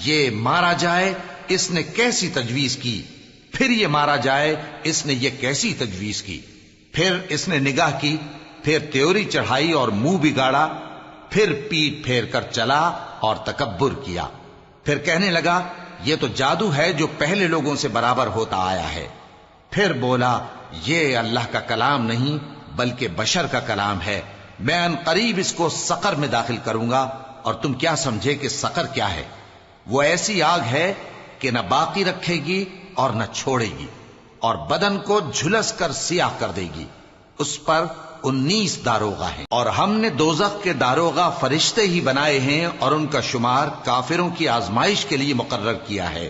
یہ مارا جائے، اس نے کیسی تجویز کی، پھر یہ مارا جائے، اس نے یہ کیسی تجویز کی، پھر اس نے نگاہ کی، پھر تیوری چڑھائی اور منہ بگاڑا، پھر پیٹ پھیر کر چلا اور تکبر کیا، پھر کہنے لگا یہ تو جادو ہے جو پہلے لوگوں سے برابر ہوتا آیا ہے، پھر بولا یہ اللہ کا کلام نہیں بلکہ بشر کا کلام ہے، میں ان قریب اس کو سقر میں داخل کروں گا، اور تم کیا سمجھے کہ سقر کیا ہے؟ وہ ایسی آگ ہے کہ نہ باقی رکھے گی اور نہ چھوڑے گی، اور بدن کو جھلس کر سیاہ کر دے گی۔ اس پر 19 داروغہ ہیں، اور ہم نے دوزخ کے داروغہ فرشتے ہی بنائے ہیں، اور ان کا شمار کافروں کی آزمائش کے لیے مقرر کیا ہے،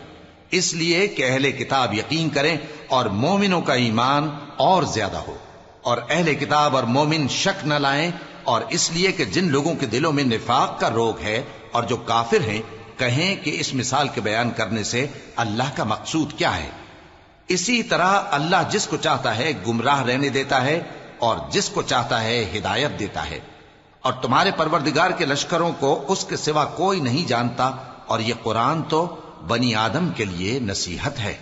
اس لیے کہ اہل کتاب یقین کریں اور مومنوں کا ایمان اور زیادہ ہو، اور اہل کتاب اور مومن شک نہ لائیں، اور اس لیے کہ جن لوگوں کے دلوں میں نفاق کا روگ ہے اور جو کافر ہیں کہیں کہ اس مثال کے بیان کرنے سے اللہ کا مقصود کیا ہے۔ اسی طرح اللہ جس کو چاہتا ہے گمراہ رہنے دیتا ہے اور جس کو چاہتا ہے ہدایت دیتا ہے، اور تمہارے پروردگار کے لشکروں کو اس کے سوا کوئی نہیں جانتا، اور یہ قرآن تو بنی آدم کے لیے نصیحت ہے۔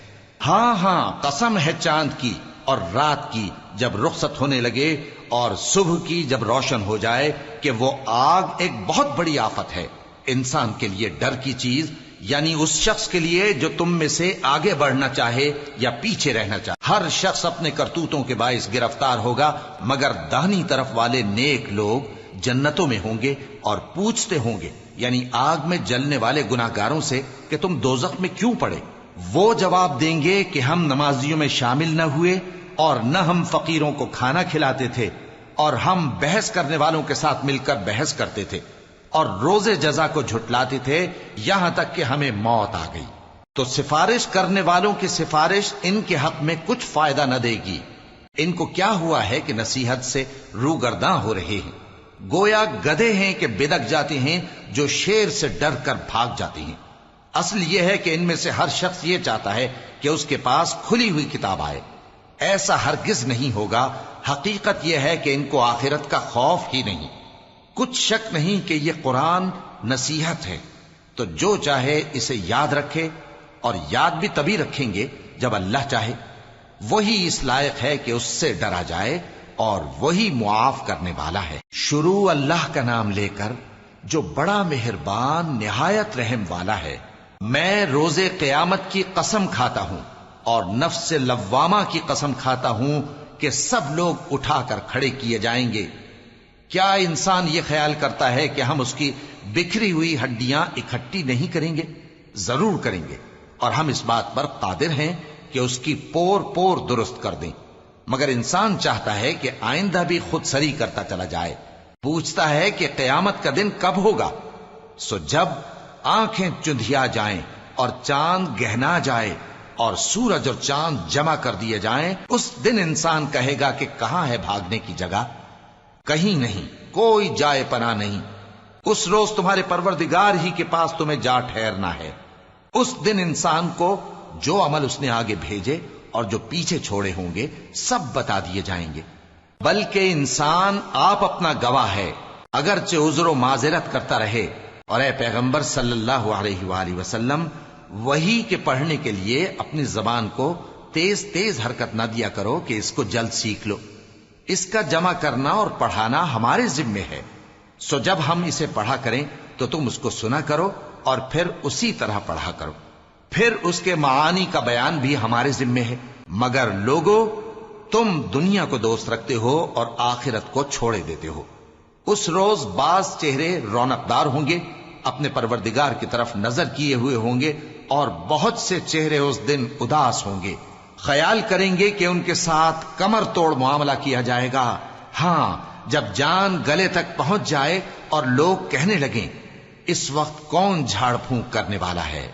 ہاں ہاں، قسم ہے چاند کی اور رات کی جب رخصت ہونے لگے، اور صبح کی جب روشن ہو جائے، کہ وہ آگ ایک بہت بڑی آفت ہے، انسان کے لیے ڈر کی چیز، یعنی اس شخص کے لیے جو تم میں سے آگے بڑھنا چاہے یا پیچھے رہنا چاہے۔ ہر شخص اپنے کرتوتوں کے باعث گرفتار ہوگا، مگر داہنی طرف والے نیک لوگ جنتوں میں ہوں گے اور پوچھتے ہوں گے، یعنی آگ میں جلنے والے گناہگاروں سے، کہ تم دوزخ میں کیوں پڑے؟ وہ جواب دیں گے کہ ہم نمازیوں میں شامل نہ ہوئے، اور نہ ہم فقیروں کو کھانا کھلاتے تھے، اور ہم بحث کرنے والوں کے ساتھ مل کر بحث کرتے تھے، اور روز جزا کو جھٹلاتے تھے، یہاں تک کہ ہمیں موت آ گئی۔ تو سفارش کرنے والوں کی سفارش ان کے حق میں کچھ فائدہ نہ دے گی۔ ان کو کیا ہوا ہے کہ نصیحت سے روگرداں ہو رہے ہیں؟ گویا گدھے ہیں کہ بدک جاتے ہیں جو شیر سے ڈر کر بھاگ جاتے ہیں۔ اصل یہ ہے کہ ان میں سے ہر شخص یہ چاہتا ہے کہ اس کے پاس کھلی ہوئی کتاب آئے۔ ایسا ہرگز نہیں ہوگا۔ حقیقت یہ ہے کہ ان کو آخرت کا خوف ہی نہیں۔ کچھ شک نہیں کہ یہ قرآن نصیحت ہے، تو جو چاہے اسے یاد رکھے، اور یاد بھی تبھی رکھیں گے جب اللہ چاہے۔ وہی اس لائق ہے کہ اس سے ڈرا جائے، اور وہی معاف کرنے والا ہے۔ شروع اللہ کا نام لے کر جو بڑا مہربان نہایت رحم والا ہے۔ میں روز قیامت کی قسم کھاتا ہوں اور نفس لوامہ کی قسم کھاتا ہوں کہ سب لوگ اٹھا کر کھڑے کیے جائیں گے۔ کیا انسان یہ خیال کرتا ہے کہ ہم اس کی بکھری ہوئی ہڈیاں اکٹھی نہیں کریں گے؟ ضرور کریں گے، اور ہم اس بات پر قادر ہیں کہ اس کی پور پور درست کر دیں۔ مگر انسان چاہتا ہے کہ آئندہ بھی خود سری کرتا چلا جائے۔ پوچھتا ہے کہ قیامت کا دن کب ہوگا؟ سو جب آنکھیں چندھیا جائیں اور چاند گہنا جائے اور سورج اور چاند جمع کر دیے جائیں، اس دن انسان کہے گا کہ کہاں ہے بھاگنے کی جگہ؟ کہیں نہیں، کوئی جائے پناہ نہیں۔ اس روز تمہارے پروردگار ہی کے پاس تمہیں جا ٹھہرنا ہے۔ اس دن انسان کو جو عمل اس نے آگے بھیجے اور جو پیچھے چھوڑے ہوں گے سب بتا دیے جائیں گے۔ بلکہ انسان آپ اپنا گواہ ہے، اگرچہ عذر و معذرت کرتا رہے۔ اور اے پیغمبر صلی اللہ علیہ وآلہ وسلم، وحی کے پڑھنے کے لیے اپنی زبان کو تیز تیز حرکت نہ دیا کرو کہ اس کو جلد سیکھ لو۔ اس کا جمع کرنا اور پڑھانا ہمارے ذمے ہے۔ سو جب ہم اسے پڑھا کریں تو تم اس کو سنا کرو اور پھر اسی طرح پڑھا کرو۔ پھر اس کے معانی کا بیان بھی ہمارے ذمے ہے۔ مگر لوگو، تم دنیا کو دوست رکھتے ہو اور آخرت کو چھوڑے دیتے ہو۔ اس روز بعض چہرے رونقدار ہوں گے، اپنے پروردگار کی طرف نظر کیے ہوئے ہوں گے، اور بہت سے چہرے اس دن اداس ہوں گے، خیال کریں گے کہ ان کے ساتھ کمر توڑ معاملہ کیا جائے گا۔ ہاں، جب جان گلے تک پہنچ جائے اور لوگ کہنے لگیں اس وقت کون جھاڑ پھونک کرنے والا ہے،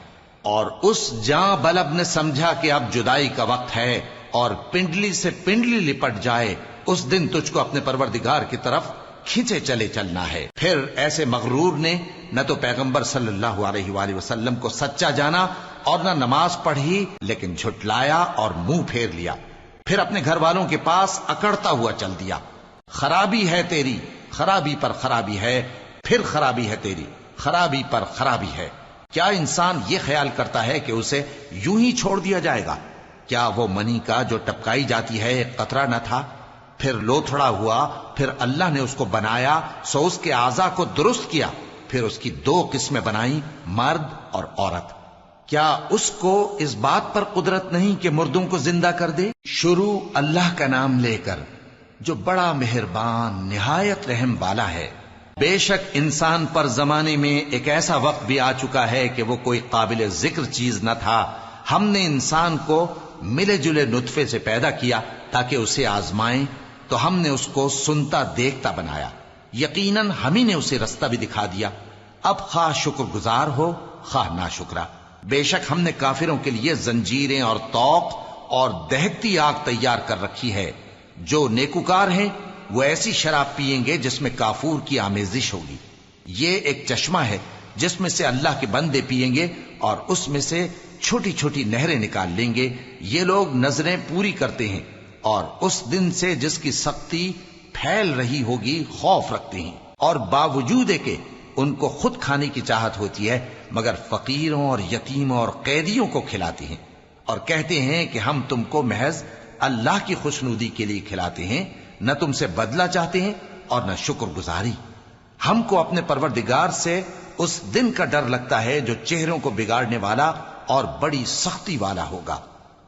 اور اس جاں بلب نے سمجھا کہ اب جدائی کا وقت ہے اور پنڈلی سے پنڈلی لپٹ جائے، اس دن تجھ کو اپنے پروردگار کی طرف کھینچے چلے چلنا ہے۔ پھر ایسے مغرور نے نہ تو پیغمبر صلی اللہ علیہ وآلہ وسلم کو سچا جانا اور نہ نماز پڑھی، لیکن جھٹلایا اور منہ پھیر لیا، پھر اپنے گھر والوں کے پاس اکڑتا ہوا چل دیا۔ خرابی ہے تیری، خرابی پر خرابی ہے، پھر خرابی ہے تیری، خرابی پر خرابی ہے۔ کیا انسان یہ خیال کرتا ہے کہ اسے یوں ہی چھوڑ دیا جائے گا؟ کیا وہ منی کا جو ٹپکائی جاتی ہے ایک قطرہ نہ تھا، پھر لوتھڑا ہوا، پھر اللہ نے اس کو بنایا، سو اس کے اعضاء کو درست کیا، پھر اس کی دو قسمیں بنائیں، مرد اور عورت۔ کیا اس کو اس بات پر قدرت نہیں کہ مردوں کو زندہ کر دے؟ شروع اللہ کا نام لے کر جو بڑا مہربان نہایت رحم والا ہے۔ بے شک انسان پر زمانے میں ایک ایسا وقت بھی آ چکا ہے کہ وہ کوئی قابل ذکر چیز نہ تھا۔ ہم نے انسان کو ملے جلے نطفے سے پیدا کیا تاکہ اسے آزمائیں، تو ہم نے اس کو سنتا دیکھتا بنایا، یقیناً ہم ہی نے اسے رستہ بھی دکھا دیا۔ اب خواہ شکر گزار ہو خواہ ناشکرا۔ بے شک ہم نے کافروں کے لیے زنجیریں اور طوق اور دہکتی آگ تیار کر رکھی ہے۔ جو نیکوکار ہیں وہ ایسی شراب پیئیں گے جس میں کافور کی آمیزش ہوگی۔ یہ ایک چشمہ ہے جس میں سے اللہ کے بندے پیئیں گے اور اس میں سے چھوٹی چھوٹی نہریں نکال لیں گے۔ یہ لوگ نظریں پوری کرتے ہیں اور اس دن سے جس کی سختی پھیل رہی ہوگی خوف رکھتے ہیں، اور باوجود کہ ان کو خود کھانے کی چاہت ہوتی ہے مگر فقیروں اور یتیموں اور قیدیوں کو کھلاتے ہیں، اور کہتے ہیں کہ ہم تم کو محض اللہ کی خوشنودی کے لیے کھلاتے ہیں، نہ تم سے بدلہ چاہتے ہیں اور نہ شکر گزاری۔ ہم کو اپنے پروردگار سے اس دن کا ڈر لگتا ہے جو چہروں کو بگاڑنے والا اور بڑی سختی والا ہوگا۔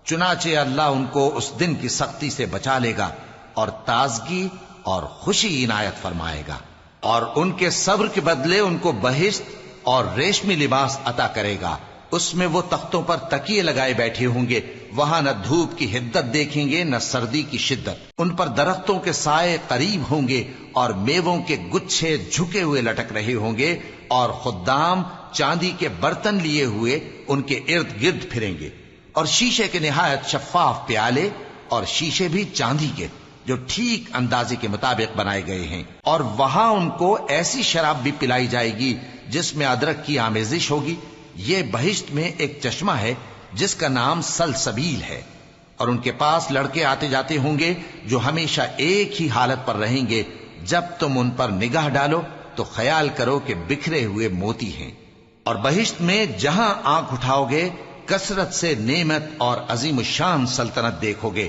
چنانچہ اللہ ان کو اس دن کی سختی سے بچا لے گا اور تازگی اور خوشی عنایت فرمائے گا، اور ان کے صبر کے بدلے ان کو بہشت اور ریشمی لباس عطا کرے گا۔ اس میں وہ تختوں پر تکیے لگائے بیٹھے ہوں گے، وہاں نہ دھوپ کی حدت دیکھیں گے نہ سردی کی شدت۔ ان پر درختوں کے سائے قریب ہوں گے اور میووں کے گچھے جھکے ہوئے لٹک رہے ہوں گے، اور خدام چاندی کے برتن لیے ہوئے ان کے ارد گرد پھریں گے، اور شیشے کے نہایت شفاف پیالے اور شیشے بھی چاندی کے۔ جو ٹھیک اندازے کے مطابق بنائے گئے ہیں، اور وہاں ان کو ایسی شراب بھی پلائی جائے گی جس میں ادرک کی آمیزش ہوگی۔ یہ بہشت میں ایک چشمہ ہے جس کا نام سلسبیل ہے، اور ان کے پاس لڑکے آتے جاتے ہوں گے جو ہمیشہ ایک ہی حالت پر رہیں گے۔ جب تم ان پر نگاہ ڈالو تو خیال کرو کہ بکھرے ہوئے موتی ہیں، اور بہشت میں جہاں آنکھ اٹھاؤ گے کثرت سے نعمت اور عظیم الشان سلطنت دیکھو گے۔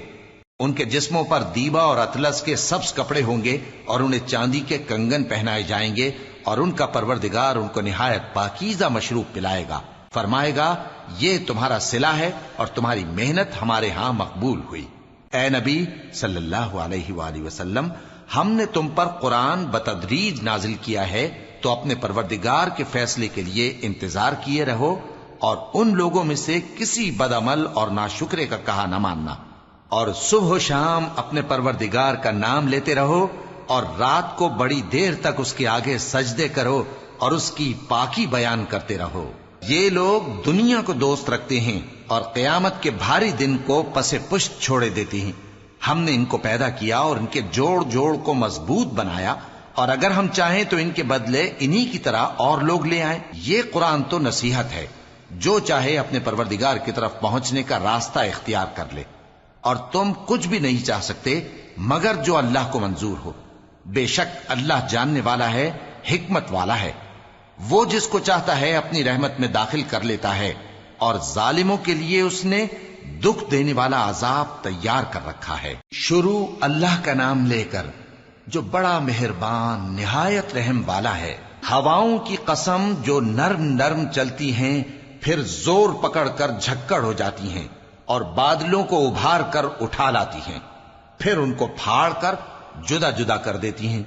ان کے جسموں پر دیبا اور اطلس کے سبز کپڑے ہوں گے، اور انہیں چاندی کے کنگن پہنائے جائیں گے، اور ان کا پروردگار ان کو نہایت پاکیزہ مشروب پلائے گا، فرمائے گا یہ تمہارا صلہ ہے اور تمہاری محنت ہمارے ہاں مقبول ہوئی۔ اے نبی صلی اللہ علیہ وآلہ وسلم، ہم نے تم پر قرآن بتدریج نازل کیا ہے، تو اپنے پروردگار کے فیصلے کے لیے انتظار کیے رہو، اور ان لوگوں میں سے کسی بدعمل اور ناشکرے کا کہا نہ ماننا، اور صبح و شام اپنے پروردگار کا نام لیتے رہو، اور رات کو بڑی دیر تک اس کے آگے سجدے کرو اور اس کی پاکی بیان کرتے رہو۔ یہ لوگ دنیا کو دوست رکھتے ہیں اور قیامت کے بھاری دن کو پس پشت چھوڑے دیتے ہیں۔ ہم نے ان کو پیدا کیا اور ان کے جوڑ جوڑ کو مضبوط بنایا، اور اگر ہم چاہیں تو ان کے بدلے انہی کی طرح اور لوگ لے آئیں۔ یہ قرآن تو نصیحت ہے، جو چاہے اپنے پروردگار کی طرف پہنچنے کا راستہ اختیار کر لے، اور تم کچھ بھی نہیں چاہ سکتے مگر جو اللہ کو منظور ہو۔ بے شک اللہ جاننے والا ہے، حکمت والا ہے۔ وہ جس کو چاہتا ہے اپنی رحمت میں داخل کر لیتا ہے، اور ظالموں کے لیے اس نے دکھ دینے والا عذاب تیار کر رکھا ہے۔ شروع اللہ کا نام لے کر جو بڑا مہربان نہایت رحم والا ہے۔ ہواؤں کی قسم جو نرم نرم چلتی ہیں پھر زور پکڑ کر جھکڑ ہو جاتی ہیں، اور بادلوں کو ابھار کر اٹھا لاتی ہیں، پھر ان کو پھاڑ کر جدا جدا کر دیتی ہیں۔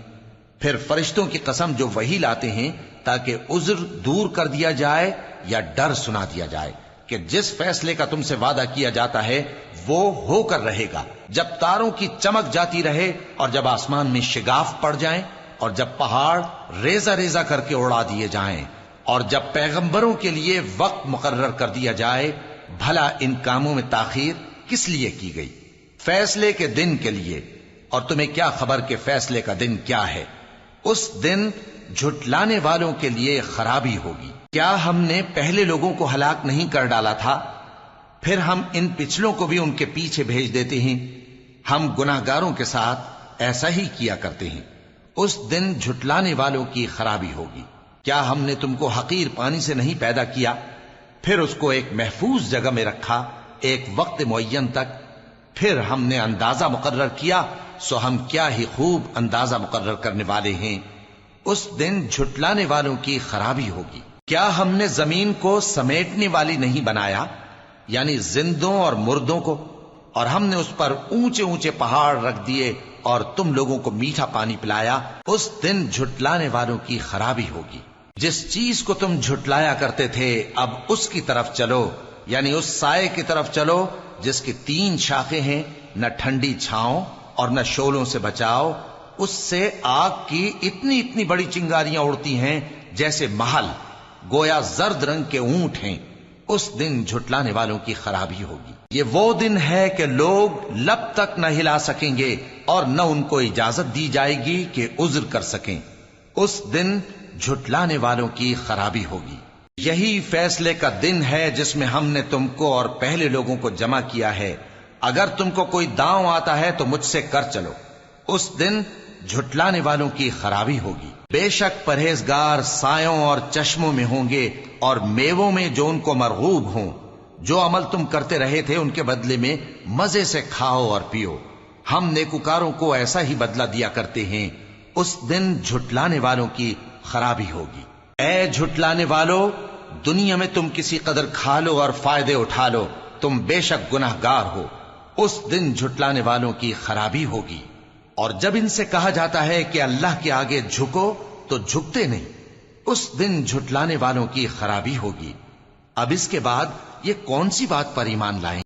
پھر فرشتوں کی قسم جو وحی لاتے ہیں تاکہ عذر دور کر دیا جائے یا ڈر سنا دیا جائے کہ جس فیصلے کا تم سے وعدہ کیا جاتا ہے وہ ہو کر رہے گا، جب تاروں کی چمک جاتی رہے، اور جب آسمان میں شگاف پڑ جائیں، اور جب پہاڑ ریزہ ریزہ کر کے اڑا دیے جائیں، اور جب پیغمبروں کے لیے وقت مقرر کر دیا جائے۔ بھلا ان کاموں میں تاخیر کس لیے کی گئی؟ فیصلے کے دن کے لیے، اور تمہیں کیا خبر کہ فیصلے کا دن کیا ہے؟ اس دن جھٹلانے والوں کے لیے خرابی ہوگی۔ کیا ہم نے پہلے لوگوں کو ہلاک نہیں کر ڈالا تھا؟ پھر ہم ان پچھلوں کو بھی ان کے پیچھے بھیج دیتے ہیں۔ ہم گناہگاروں کے ساتھ ایسا ہی کیا کرتے ہیں۔ اس دن جھٹلانے والوں کی خرابی ہوگی۔ کیا ہم نے تم کو حقیر پانی سے نہیں پیدا کیا، پھر اس کو ایک محفوظ جگہ میں رکھا ایک وقت معین تک، پھر ہم نے اندازہ مقرر کیا، سو ہم کیا ہی خوب اندازہ مقرر کرنے والے ہیں۔ اس دن جھٹلانے والوں کی خرابی ہوگی۔ کیا ہم نے زمین کو سمیٹنے والی نہیں بنایا، یعنی زندوں اور مردوں کو، اور ہم نے اس پر اونچے اونچے پہاڑ رکھ دیے اور تم لوگوں کو میٹھا پانی پلایا۔ اس دن جھٹلانے والوں کی خرابی ہوگی۔ جس چیز کو تم جھٹلایا کرتے تھے اب اس کی طرف چلو، یعنی اس سائے کی طرف چلو جس کی 3 شاخیں ہیں، نہ ٹھنڈی چھاؤں اور نہ شعلوں سے بچاؤ۔ اس سے آگ کی اتنی اتنی بڑی چنگاریاں اڑتی ہیں جیسے محل، گویا زرد رنگ کے اونٹ ہیں۔ اس دن جھٹلانے والوں کی خرابی ہوگی۔ یہ وہ دن ہے کہ لوگ لب تک نہ ہلا سکیں گے اور نہ ان کو اجازت دی جائے گی کہ عذر کر سکیں۔ اس دن جھٹلانے والوں کی خرابی ہوگی۔ یہی فیصلے کا دن ہے جس میں ہم نے تم کو اور پہلے لوگوں کو جمع کیا ہے۔ اگر تم کو کوئی داؤں آتا ہے تو مجھ سے کر چلو۔ اس دن جھٹلانے والوں کی خرابی ہوگی۔ بے شک پرہیزگار سایوں اور چشموں میں ہوں گے اور میووں میں جو ان کو مرغوب ہوں۔ جو عمل تم کرتے رہے تھے ان کے بدلے میں مزے سے کھاؤ اور پیو۔ ہم نیکوکاروں کو ایسا ہی بدلہ دیا کرتے ہیں۔ اس دن جھٹلانے والوں کی خرابی ہوگی۔ اے جھٹلانے والو، دنیا میں تم کسی قدر کھا لو اور فائدے اٹھا لو، تم بے شک گناہگار ہو۔ اس دن جھٹلانے والوں کی خرابی ہوگی۔ اور جب ان سے کہا جاتا ہے کہ اللہ کے آگے جھکو تو جھکتے نہیں۔ اس دن جھٹلانے والوں کی خرابی ہوگی۔ اب اس کے بعد یہ کون سی بات پر ایمان لائیں؟